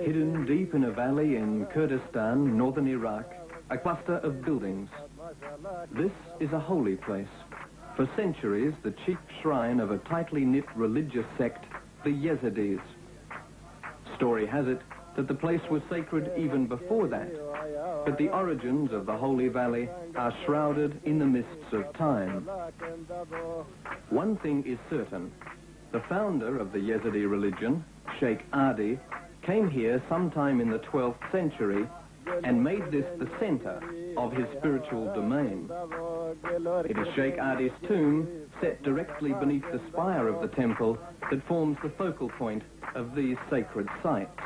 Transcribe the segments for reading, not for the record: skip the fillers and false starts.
Hidden deep in a valley in Kurdistan, northern Iraq, a cluster of buildings. This is a holy place. For centuries, the chief shrine of a tightly knit religious sect, the Yazidis. Story has it that the place was sacred even before that, but the origins of the Holy Valley are shrouded in the mists of time. One thing is certain. The founder of the Yazidi religion, Sheikh Adi, came here sometime in the 12th century and made this the center of his spiritual domain. It is Sheikh Adi's tomb, set directly beneath the spire of the temple, that forms the focal point of these sacred sites.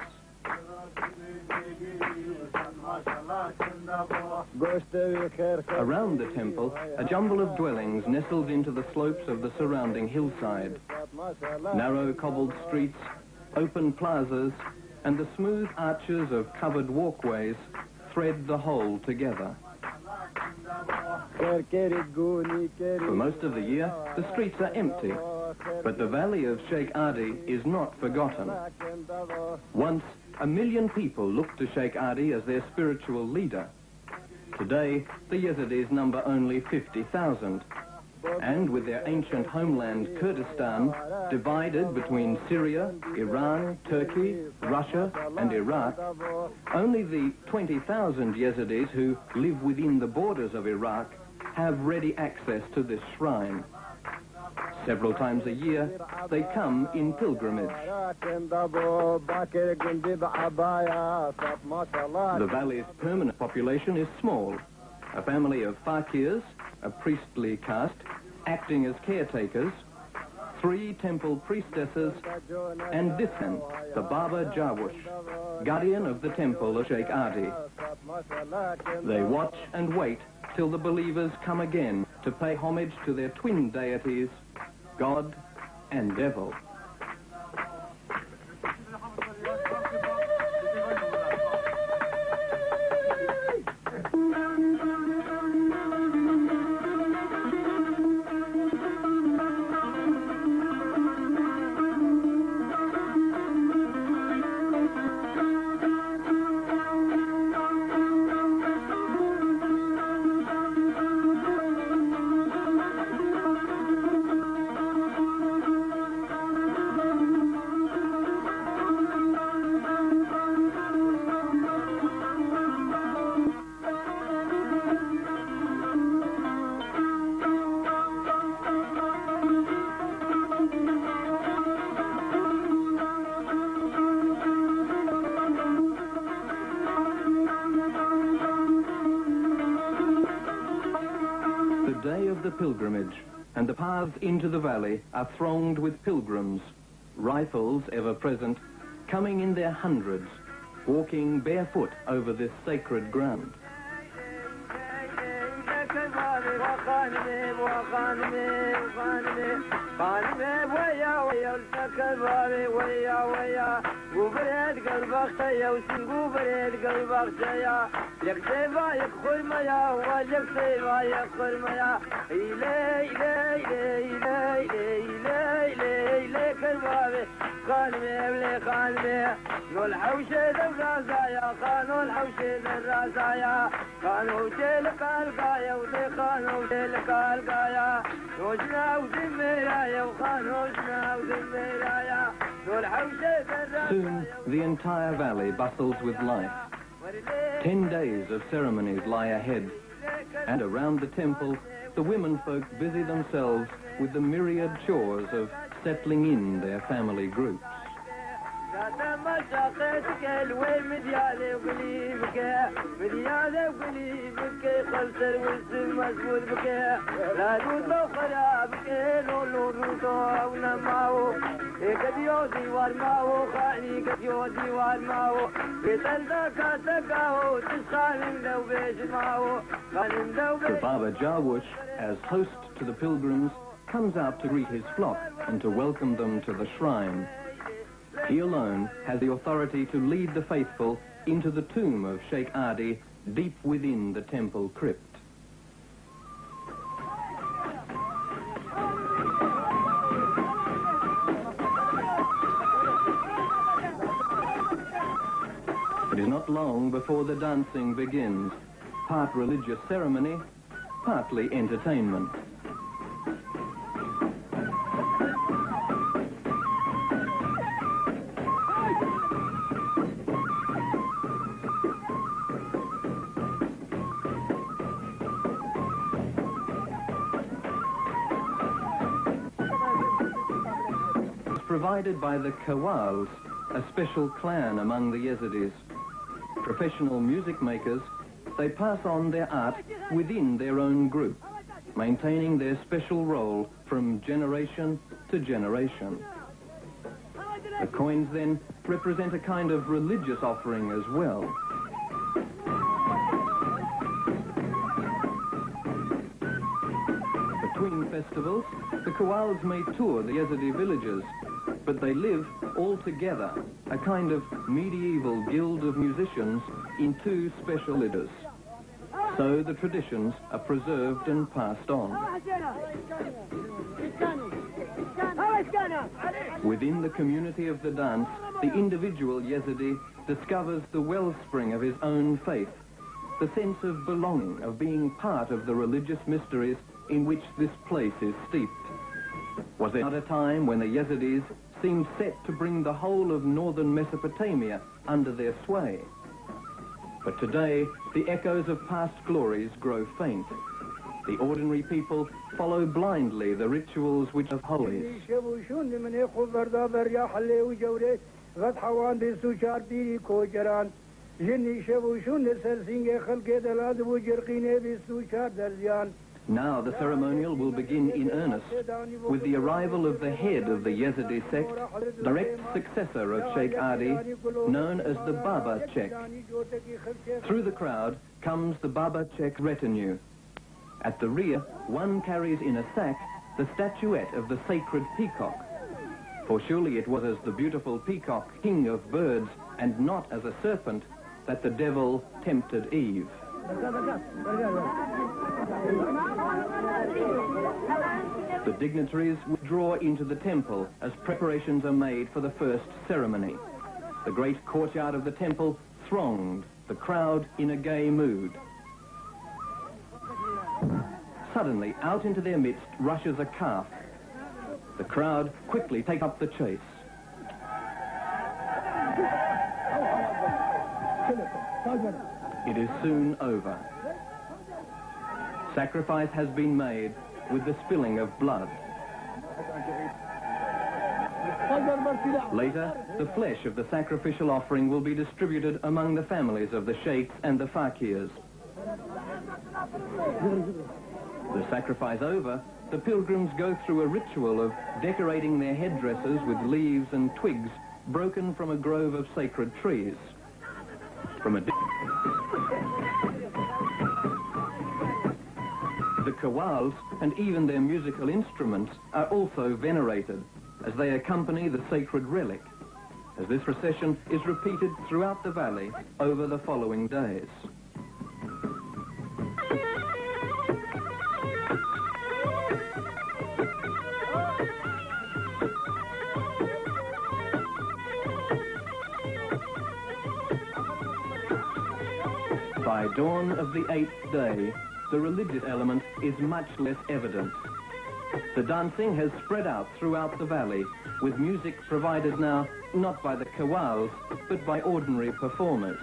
Around the temple, a jumble of dwellings nestled into the slopes of the surrounding hillside. Narrow cobbled streets, open plazas, and the smooth arches of covered walkways thread the whole together. For most of the year, the streets are empty, but the valley of Sheikh Adi is not forgotten. Once, 1 million people looked to Sheikh Adi as their spiritual leader. Today, the Yazidis number only 50,000. And with their ancient homeland Kurdistan divided between Syria, Iran, Turkey, Russia and Iraq, only the 20,000 Yazidis who live within the borders of Iraq have ready access to this shrine. Several times a year, they come in pilgrimage. The valley's permanent population is small. A family of fakirs, a priestly caste, acting as caretakers, 3 temple priestesses, and this one, the Baba Jawush, guardian of the temple of Sheikh Adi. They watch and wait till the believers come again to pay homage to their twin deities, God and Devil. The pilgrimage, and the paths into the valley are thronged with pilgrims, rifles ever present, coming in their hundreds, walking barefoot over this sacred ground. Soon, the entire valley bustles with life. 10 days of ceremonies lie ahead, and around the temple, the women folk busy themselves with the myriad chores of settling in their family groups. The Baba Jawush, as host to the pilgrims, comes out to greet his flock and to welcome them to the shrine. He alone has the authority to lead the faithful into the tomb of Sheikh Adi deep within the temple crypt. long before the dancing begins, part religious ceremony, partly entertainment. Provided by the Kawals, a special clan among the Yazidis. Professional music makers, they pass on their art within their own group, maintaining their special role from generation to generation. The coins then represent a kind of religious offering as well. Between festivals, the Kawals may tour the Yazidi villages, but they live all together, a kind of medieval guild of musicians in two special litters. So the traditions are preserved and passed on. Within the community of the dance, the individual Yazidi discovers the wellspring of his own faith, the sense of belonging, of being part of the religious mysteries in which this place is steeped. Was there not a time when the Yazidis seemed set to bring the whole of northern Mesopotamia under their sway? But today, the echoes of past glories grow faint. The ordinary people follow blindly the rituals which are holies. Now the ceremonial will begin in earnest with the arrival of the head of the Yazidi sect, direct successor of Sheikh Adi, known as the Baba Chek. Through the crowd comes the Baba Chek retinue. At the rear, one carries in a sack the statuette of the sacred peacock. For surely it was as the beautiful peacock, king of birds, and not as a serpent, that the devil tempted Eve. The dignitaries withdraw into the temple as preparations are made for the first ceremony. The great courtyard of the temple thronged, the crowd in a gay mood. Suddenly, out into their midst rushes a calf. The crowd quickly take up the chase. It is soon over. Sacrifice has been made with the spilling of blood. Later, the flesh of the sacrificial offering will be distributed among the families of the sheikhs and the fakirs. The sacrifice over, the pilgrims go through a ritual of decorating their headdresses with leaves and twigs broken from a grove of sacred trees. The kawals and even their musical instruments are also venerated as they accompany the sacred relic, as this procession is repeated throughout the valley over the following days. By dawn of the 8th day, the religious element is much less evident. The dancing has spread out throughout the valley, with music provided now not by the kawals, but by ordinary performers.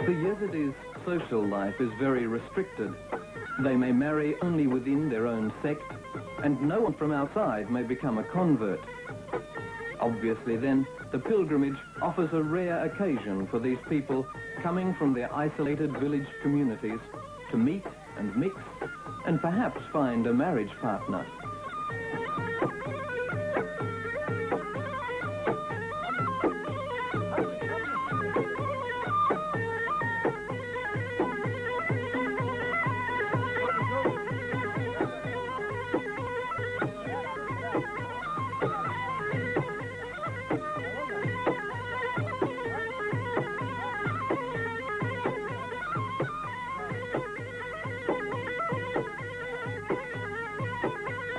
The Yazidis' social life is very restricted. They may marry only within their own sect, and no one from outside may become a convert. Obviously then, the pilgrimage offers a rare occasion for these people coming from their isolated village communities to meet and mix and perhaps find a marriage partner.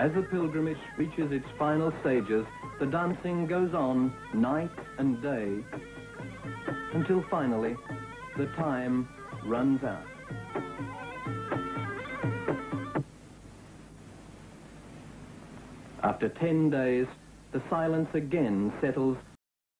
As the pilgrimage reaches its final stages, the dancing goes on night and day until finally the time runs out. After 10 days, the silence again settles